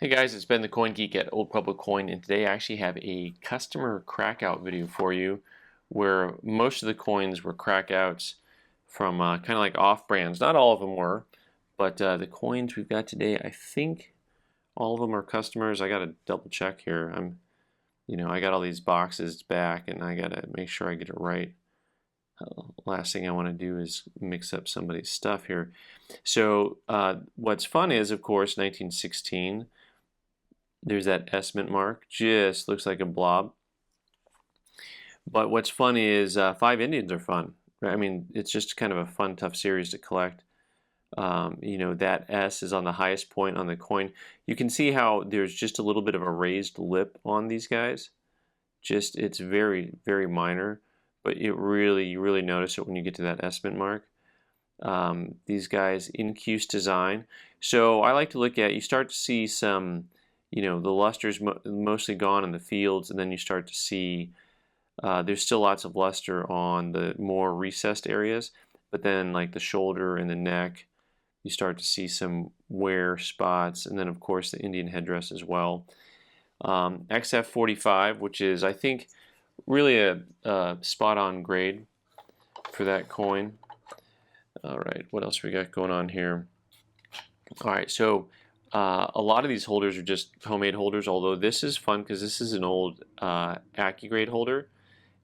Hey guys, it's Ben the Coin Geek at Old Pueblo Coin, and today I actually have a customer crackout video for you where most of the coins were crackouts from kind of like off brands. Not all of them were, but the coins we've got today, I think all of them are customers. I got to double check here. I got all these boxes back and I got to make sure I get it right. Last thing I want to do is mix up somebody's stuff here. So what's fun is, of course, 1916. There's that S mint mark. Just looks like a blob. But what's funny is 5 Indians are fun. Right? I mean, it's just kind of a fun, tough series to collect. That S is on the highest point on the coin. You can see how there's just a little bit of a raised lip on these guys. It's very, very minor, but you really notice it when you get to that S mint mark. These guys in Cuse design. So I like to look at, you start to see some, the luster's mostly gone in the fields, and then you start to see there's still lots of luster on the more recessed areas, but then like the shoulder and the neck, you start to see some wear spots, and then of course the Indian headdress as well. XF45, which is I think really a spot-on grade for that coin. All right, what else we got going on here? All right, so a lot of these holders are just homemade holders, although this is fun because this is an old AccuGrade holder,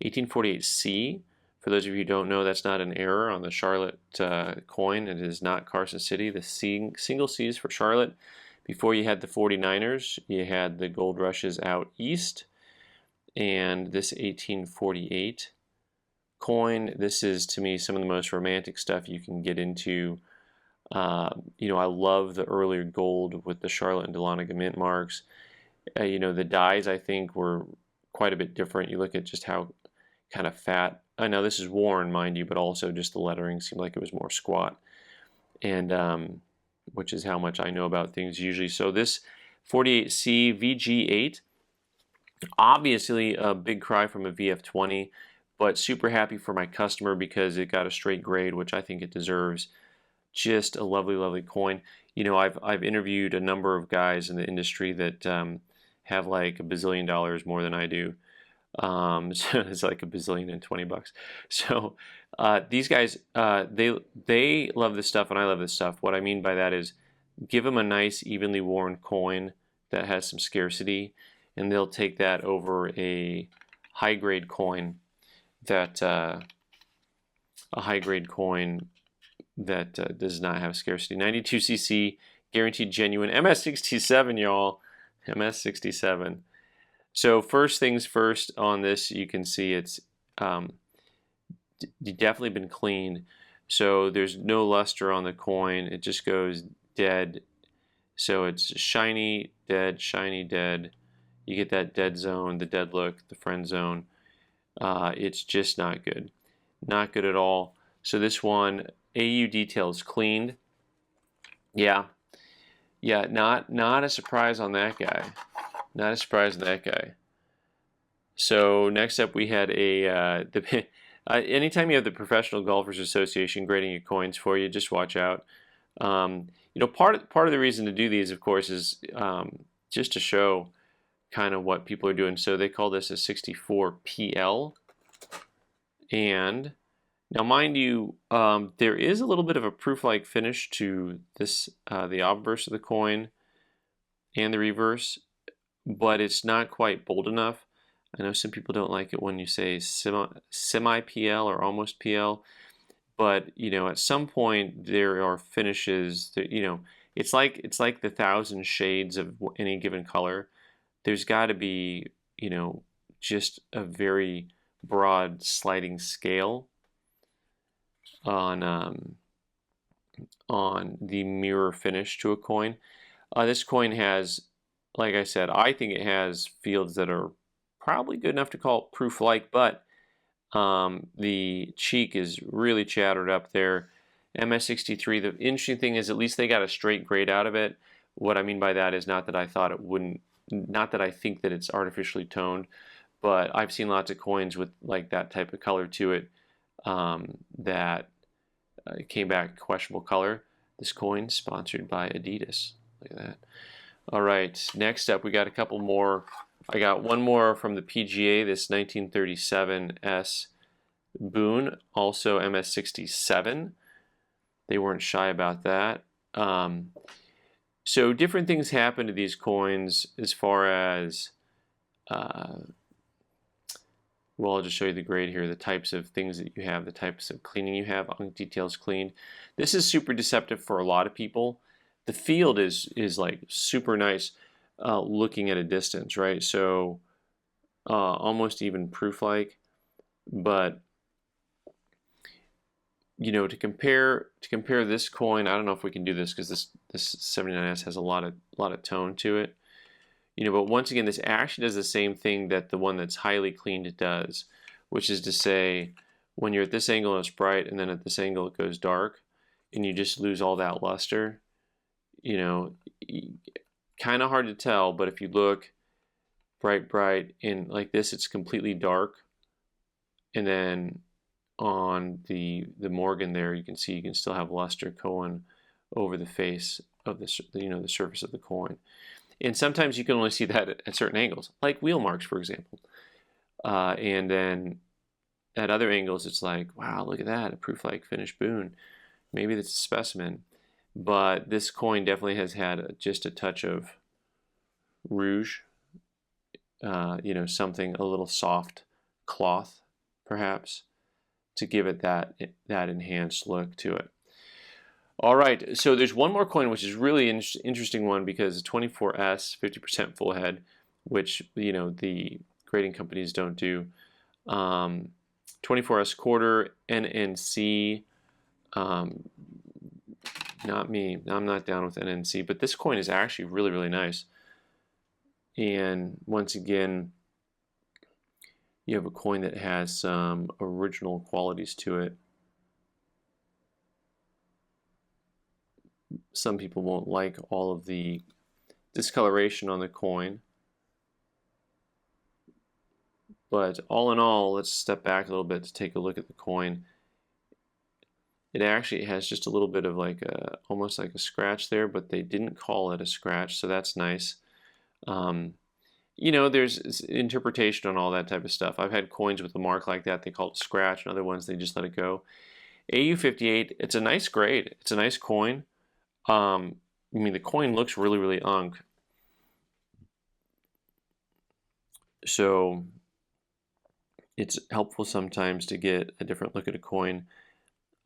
1848C. For those of you who don't know, that's not an error on the Charlotte coin. It is not Carson City. The single C is for Charlotte. Before you had the 49ers, you had the gold rushes out east, and this 1848 coin, this is to me some of the most romantic stuff you can get into. I love the earlier gold with the Charlotte and Dahlonega mint marks. The dies I think were quite a bit different. You look at just how kind of fat. I know this is worn, mind you, but also just the lettering seemed like it was more squat, and which is how much I know about things usually. So this 48C VG8, obviously a big cry from a VF20, but super happy for my customer because it got a straight grade, which I think it deserves. Just a lovely, lovely coin. I've interviewed a number of guys in the industry that have like $1 bazillion more than I do. So it's like $1,020,000,020. So these guys, they love this stuff, and I love this stuff. What I mean by that is, give them a nice, evenly worn coin that has some scarcity, and they'll take that over a high grade coin that does not have scarcity. 92cc, guaranteed genuine. MS67, y'all. MS67. So first things first on this, you can see it's definitely been cleaned. So there's no luster on the coin. It just goes dead. So it's shiny, dead, shiny, dead. You get that dead zone, the dead look, the friend zone. It's just not good. Not good at all. So this one, AU details cleaned. Yeah, not a surprise on that guy. Not a surprise on that guy. So next up we had anytime you have the Professional Golfers Association grading your coins for you, just watch out. Part of the reason to do these, of course, is just to show kind of what people are doing. So they call this a 64 PL, and now, mind you, there is a little bit of a proof-like finish to this, the obverse of the coin and the reverse, but it's not quite bold enough. I know some people don't like it when you say semi-PL or almost PL, but at some point there are finishes that it's like the 1,000 shades of any given color. There's got to be just a very broad sliding scale on the mirror finish to a coin. This coin has, like I said, I think it has fields that are probably good enough to call it proof-like, but the cheek is really chattered up there. MS63, the interesting thing is at least they got a straight grade out of it. What I mean by that is not that I thought it wouldn't, not that I think that it's artificially toned, but I've seen lots of coins with like that type of color to it that came back questionable color. This coin sponsored by Adidas. Look at that. All right, next up we got a couple more. I got one more from the PGA, this 1937S Boone, also MS67. They weren't shy about that. So different things happen to these coins as far as, well, I'll just show you the grade here, the types of things that you have, the types of cleaning you have, unk details cleaned. This is super deceptive for a lot of people. The field is like super nice looking at a distance, right? So almost even proof-like, but you know, to compare this coin, I don't know if we can do this because this 79S has a lot of tone to it. You know, but once again, this actually does the same thing that the one that's highly cleaned does, which is to say, when you're at this angle it's bright, and then at this angle it goes dark, and you just lose all that luster. You know, kind of hard to tell, but if you look bright, and like this, it's completely dark, and then on the Morgan there, you can see you can still have luster going over the face of the, you know, the surface of the coin. And sometimes you can only see that at certain angles, like wheel marks, for example. And then at other angles, it's like, wow, look at that, a proof-like finished Boone. Maybe that's a specimen. But this coin definitely has had just a touch of rouge, you know, something, a little soft cloth, perhaps, to give it that enhanced look to it. All right, so there's one more coin which is really interesting one because 24S, 50% full head, which, you know, the grading companies don't do. 24S quarter, NNC, not me, I'm not down with NNC, but this coin is actually really nice. And once again, you have a coin that has some original qualities to it. Some people won't like all of the discoloration on the coin, but all in all, let's step back a little bit to take a look at the coin. It actually has just a little bit of like almost like a scratch there, but they didn't call it a scratch, so that's nice. You know, there's interpretation on all that type of stuff. I've had coins with a mark like that, they call it a scratch, and other ones they just let it go. AU58, it's a nice grade. It's a nice coin. I mean, the coin looks really unk. So it's helpful sometimes to get a different look at a coin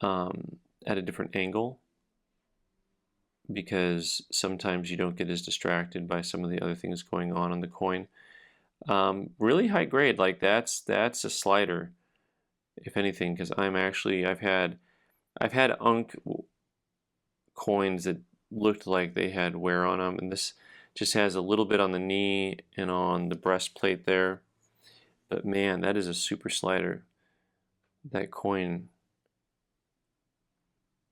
at a different angle, because sometimes you don't get as distracted by some of the other things going on the coin. Really high grade, like that's a slider, if anything, because I've had unk coins that looked like they had wear on them, and this just has a little bit on the knee and on the breastplate there. But man, that is a super slider. That coin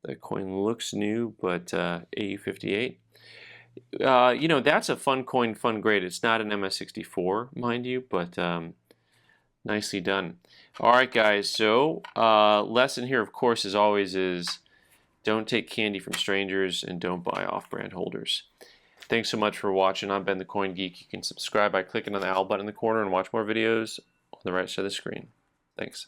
looks new, but AU58. You know, that's a fun coin, fun grade. It's not an MS64, mind you, but nicely done. All right, guys, so lesson here, of course, as always, is don't take candy from strangers and don't buy off-brand holders. Thanks so much for watching. I'm Ben the Coin Geek. You can subscribe by clicking on the owl button in the corner and watch more videos on the right side of the screen. Thanks.